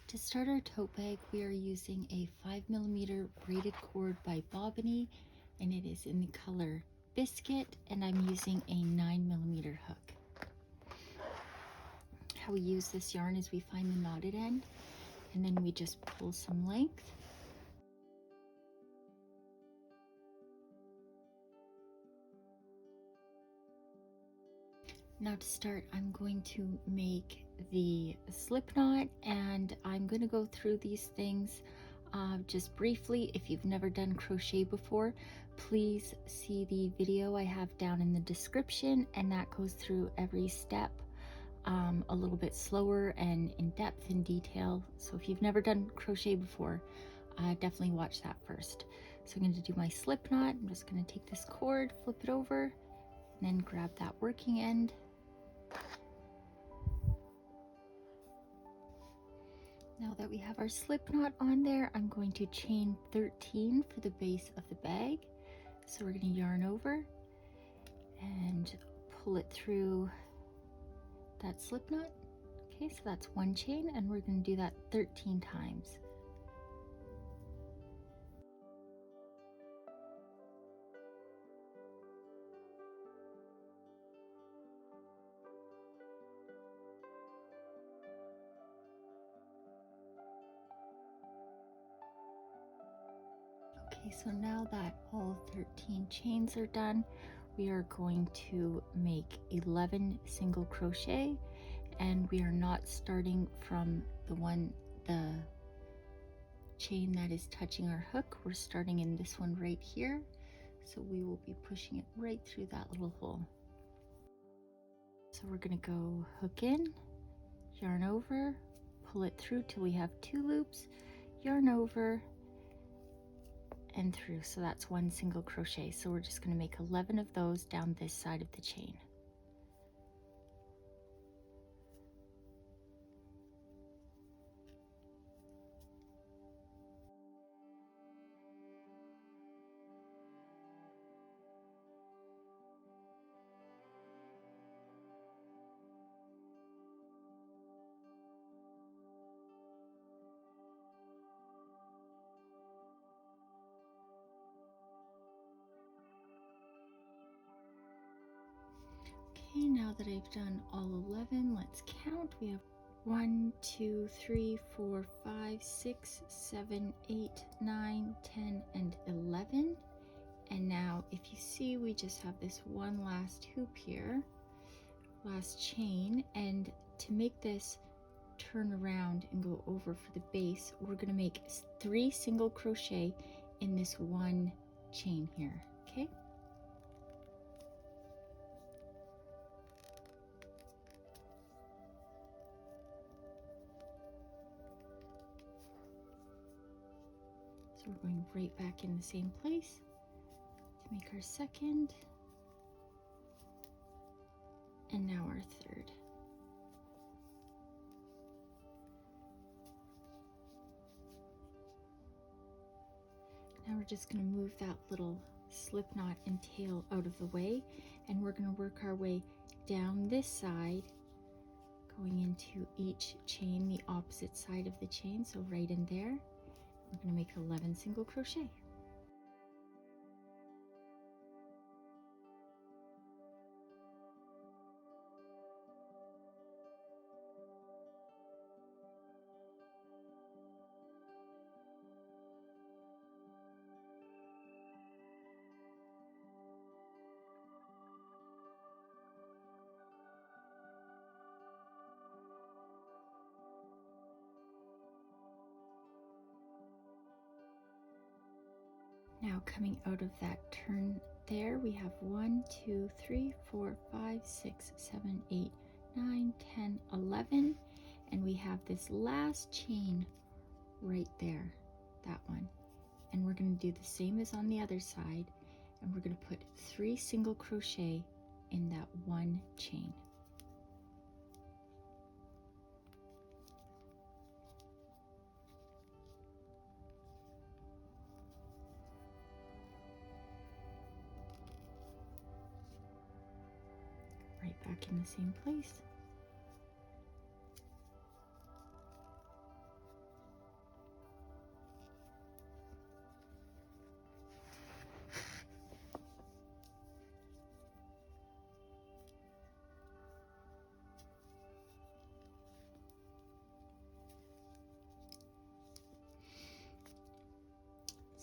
To start our tote bag, we are using a 5mm braided cord by Bobbiny, and it is in the color Biscuit, and I'm using a 9mm hook. How we use this yarn is we find the knotted end, and then we just pull some length. Now to start, I'm going to make the slip knot, and I'm going to go through these things just briefly. If you've never done crochet before, please see the video I have down in the description, and that goes through every step a little bit slower and in depth and detail. So if you've never done crochet before, definitely watch that first. So I'm going to do my slip knot. I'm just going to take this cord, flip it over, and then grab that working end. Now that we have our slip knot on there, I'm going to chain 13 for the base of the bag. So we're going to yarn over and pull it through that slip knot. Okay, so that's one chain, and we're going to do that 13 times. Okay, so now that all 13 chains are done, we are going to make 11 single crochet, and we are not starting from the chain that is touching our hook. We're starting in this one right here, so we will be pushing it right through that little hole. So we're going to go hook in, yarn over, pull it through till we have 2 loops, yarn over and through. So that's one single crochet. So we're just going to make 11 of those down this side of the chain. Okay, now that I've done all 11, let's count. We have 1, 2, 3, 4, 5, 6, 7, 8, 9, 10, and 11. And now if you see, we just have this one last hoop here, last chain, and to make this turn around and go over for the base, we're going to make 3 single crochet in this one chain here. Okay. So we're going right back in the same place to make our second, and now our third. Now we're just going to move that little slip knot and tail out of the way, and we're going to work our way down this side, going into each chain, the opposite side of the chain, so right in there. We're going to make 11 single crochet. Now coming out of that turn there, we have 1, 2, 3, 4, 5, 6, 7, 8, 9, 10, 11, and we have this last chain right there, that one. And we're going to do the same as on the other side, and we're going to put 3 single crochet in that one chain. Right back in the same place.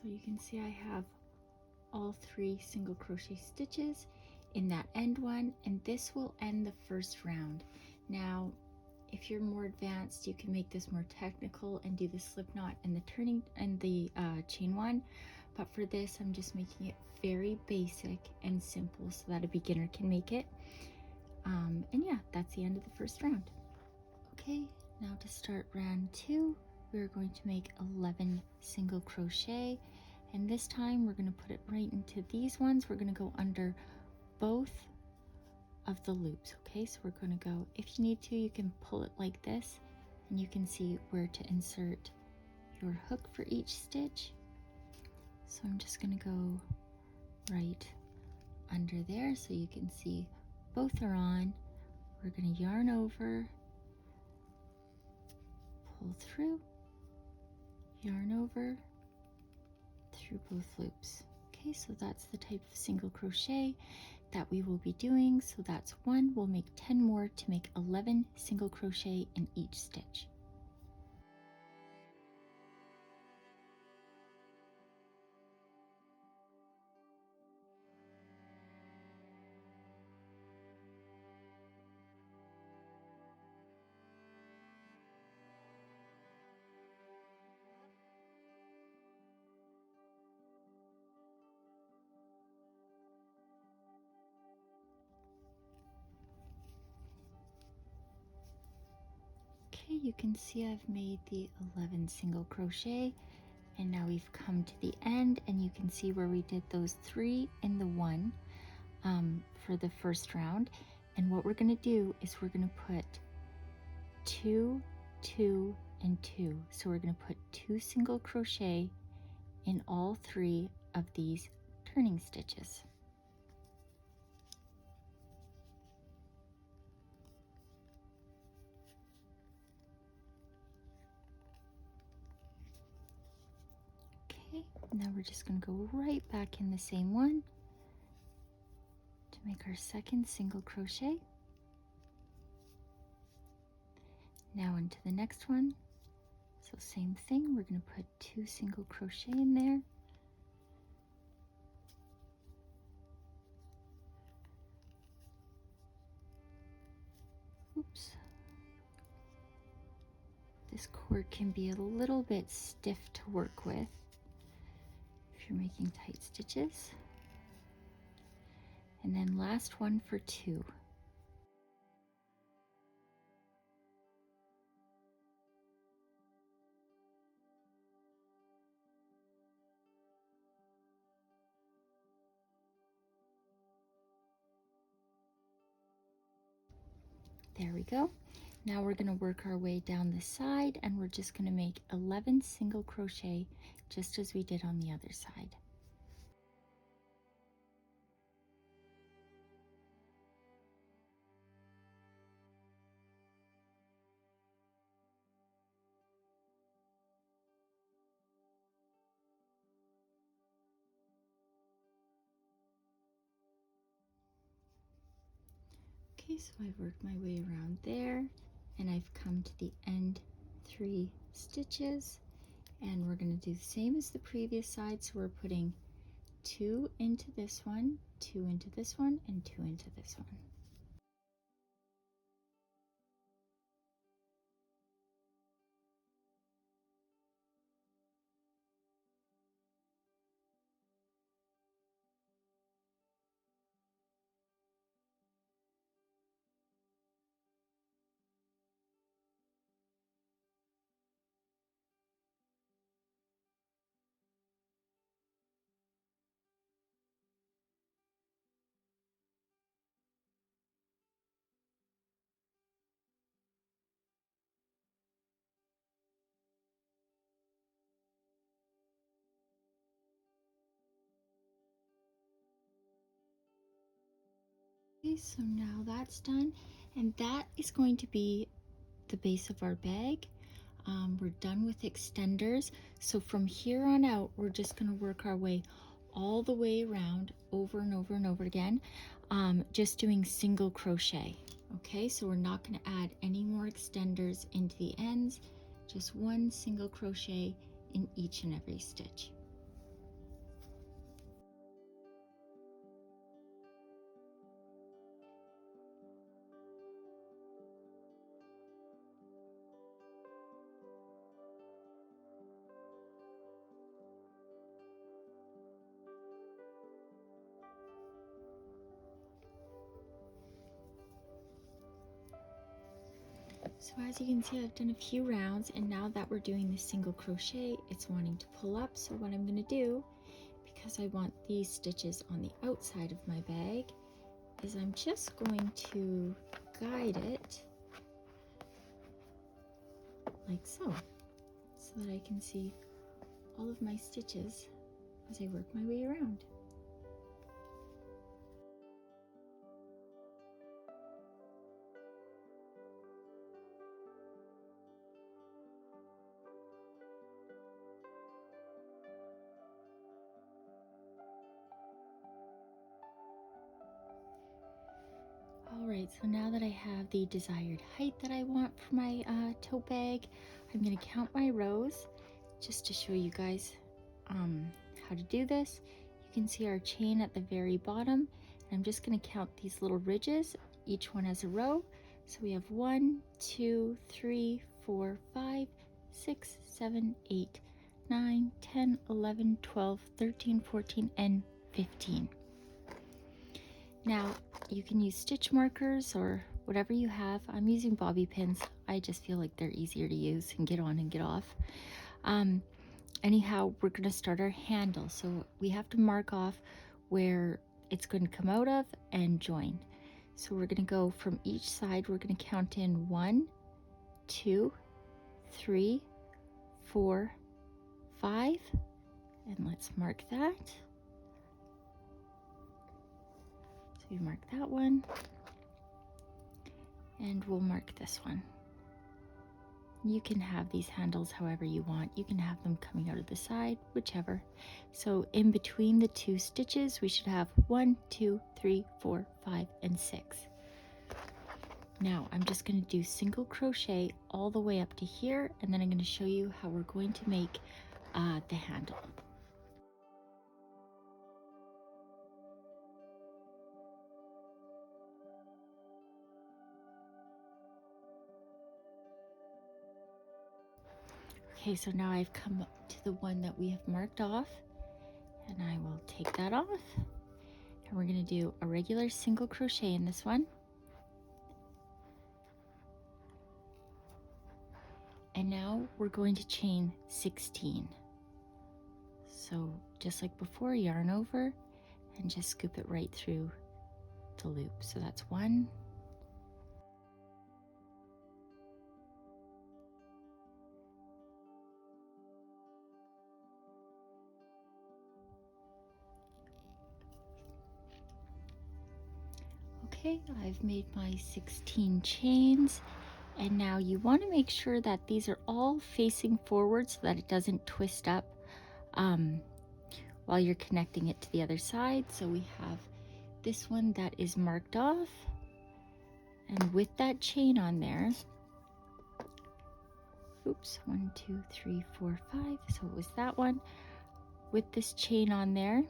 So you can see I have all 3 single crochet stitches in that end one, and this will end the first round. Now if you're more advanced, you can make this more technical and do the slip knot and the turning and the chain one, but for this I'm just making it very basic and simple so that a beginner can make it. And yeah, that's the end of the first round. Okay, now to start round 2, we're going to make 11 single crochet, and this time we're going to put it right into these ones. We're going to go under both of the loops. Okay, so we're going to go, if you need to, you can pull it like this and you can see where to insert your hook for each stitch. So I'm just going to go right under there so you can see both are on. We're going to yarn over, pull through, yarn over through both loops. Okay, so that's the type of single crochet that we will be doing. So that's 1. We'll make 10 more to make 11 single crochet in each stitch. Okay, you can see I've made the 11 single crochet, and now we've come to the end, and you can see where we did those 3 in the 1 for the first round. And what we're going to do is we're going to put 2, 2, and 2. So we're going to put 2 single crochet in all 3 of these turning stitches. Okay, now we're just going to go right back in the same one to make our second single crochet. Now into the next one. So same thing, we're going to put 2 single crochet in there. Oops. This cord can be a little bit stiff to work with if you're making tight stitches. And then last one for 2. There we go. Now we're going to work our way down the side, and we're just going to make 11 single crochet just as we did on the other side. Okay, so I've worked my way around there, and I've come to the end 3 stitches, and we're going to do the same as the previous side. So we're putting 2 into this one, 2 into this one, and 2 into this one. Okay, so now that's done, and that is going to be the base of our bag. We're done with extenders, so from here on out we're just going to work our way all the way around over and over and over again, just doing single crochet. Okay, so we're not going to add any more extenders into the ends, just 1 single crochet in each and every stitch. So as you can see, I've done a few rounds, and now that we're doing the single crochet, it's wanting to pull up. So what I'm going to do, because I want these stitches on the outside of my bag, is I'm just going to guide it like so that I can see all of my stitches as I work my way around. Alright, so now that I have the desired height that I want for my tote bag, I'm going to count my rows just to show you guys how to do this. You can see our chain at the very bottom, and I'm just going to count these little ridges. Each one has a row. So we have 1, 2, 3, 4, 5, 6, 7, 8, 9, 10, 11, 12, 13, 14, and 15. Now, you can use stitch markers or whatever you have. I'm using bobby pins. I just feel like they're easier to use and get on and get off. Anyhow, we're going to start our handle. So we have to mark off where it's going to come out of and join. So we're going to go from each side. We're going to count in 1, 2, 3, 4, 5, and let's mark that. So we mark that one, and we'll mark this one. You can have these handles however you want. You can have them coming out of the side, whichever. So in between the two stitches, we should have 1, 2, 3, 4, 5, and 6. Now I'm just going to do single crochet all the way up to here, and then I'm going to show you how we're going to make the handle. Okay, so now I've come up to the one that we have marked off, and I will take that off, and we're going to do a regular single crochet in this one. And now we're going to chain 16. So just like before, yarn over and just scoop it right through the loop. So that's 1, okay, I've made my 16 chains, and now you want to make sure that these are all facing forward so that it doesn't twist up while you're connecting it to the other side. So we have this one that is marked off, and with that chain on there, oops, 1, 2, 3, 4, 5, so it was that one with this chain on there.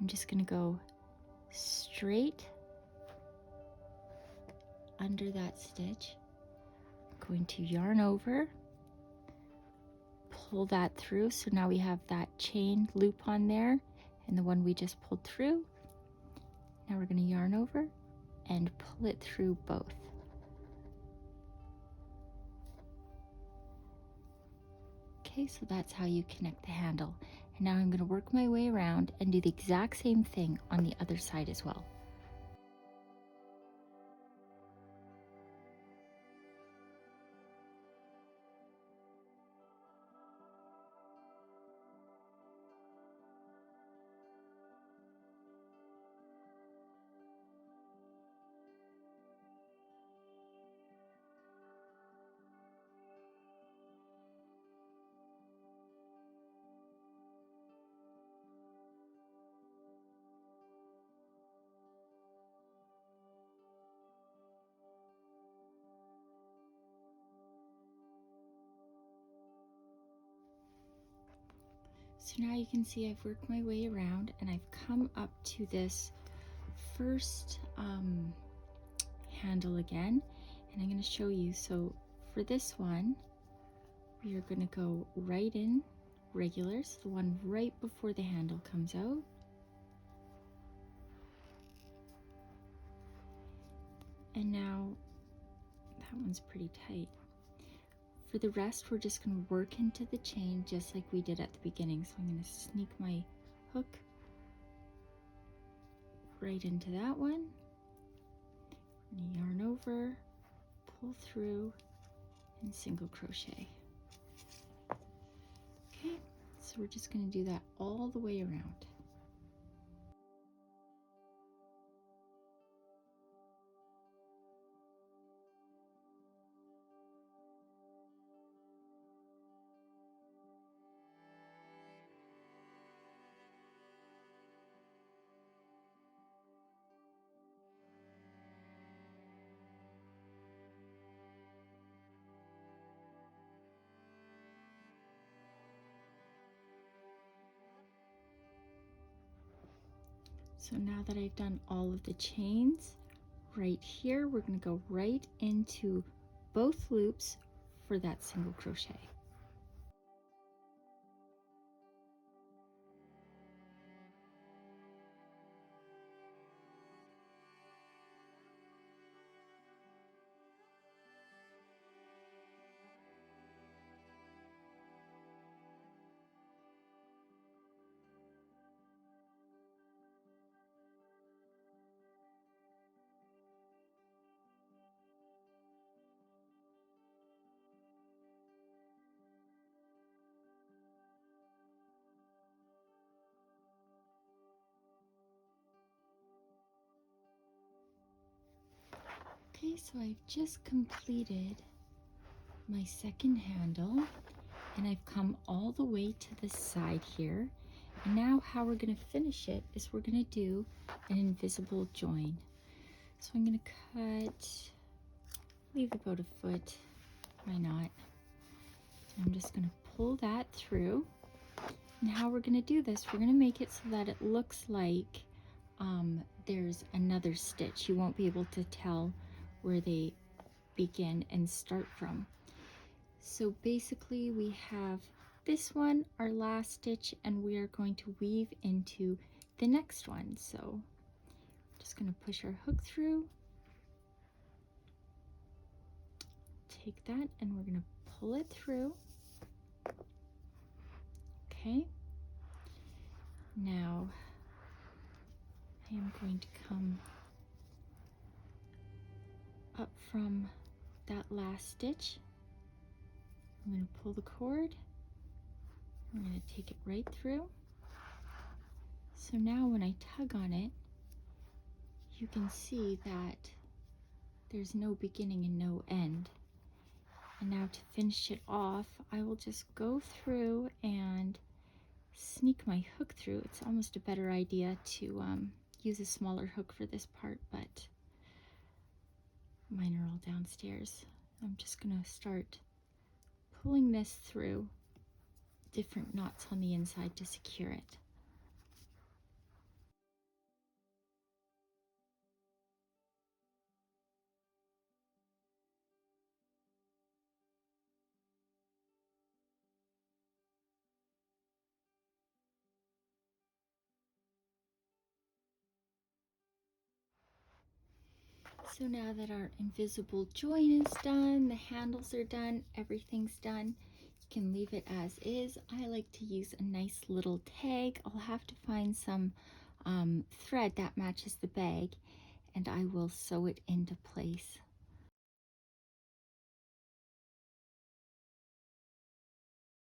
I'm just going to go straight under that stitch. I'm going to yarn over, pull that through. So now we have that chain loop on there and the one we just pulled through. Now we're going to yarn over and pull it through both. Okay, so that's how you connect the handle. And now I'm going to work my way around and do the exact same thing on the other side as well. So now you can see I've worked my way around and I've come up to this first handle again, and I'm going to show you. So for this one, we are going to go right in regulars, the one right before the handle comes out. And now that one's pretty tight. For the rest, we're just going to work into the chain just like we did at the beginning. So I'm going to sneak my hook right into that one, yarn over, pull through, and single crochet. Okay, so we're just going to do that all the way around. So now that I've done all of the chains, right here, we're going to go right into both loops for that single crochet. Okay, so I've just completed my second handle, and I've come all the way to the side here. And now how we're going to finish it is we're going to do an invisible join. So I'm going to cut, leave about a foot, why not? So I'm just going to pull that through. And how we're going to do this, we're going to make it so that it looks like there's another stitch. You won't be able to tell where they begin and start from. So basically we have this one, our last stitch, and we are going to weave into the next one. So just going to push our hook through, take that, and we're going to pull it through. Okay, now I am going to come up from that last stitch. I'm going to pull the cord. I'm going to take it right through. So now when I tug on it, you can see that there's no beginning and no end. And now to finish it off, I will just go through and sneak my hook through. It's almost a better idea to use a smaller hook for this part, but mine are all downstairs. I'm just going to start pulling this through different knots on the inside to secure it. So now that our invisible join is done, the handles are done, everything's done, you can leave it as is. I like to use a nice little tag. I'll have to find some thread that matches the bag, and I will sew it into place.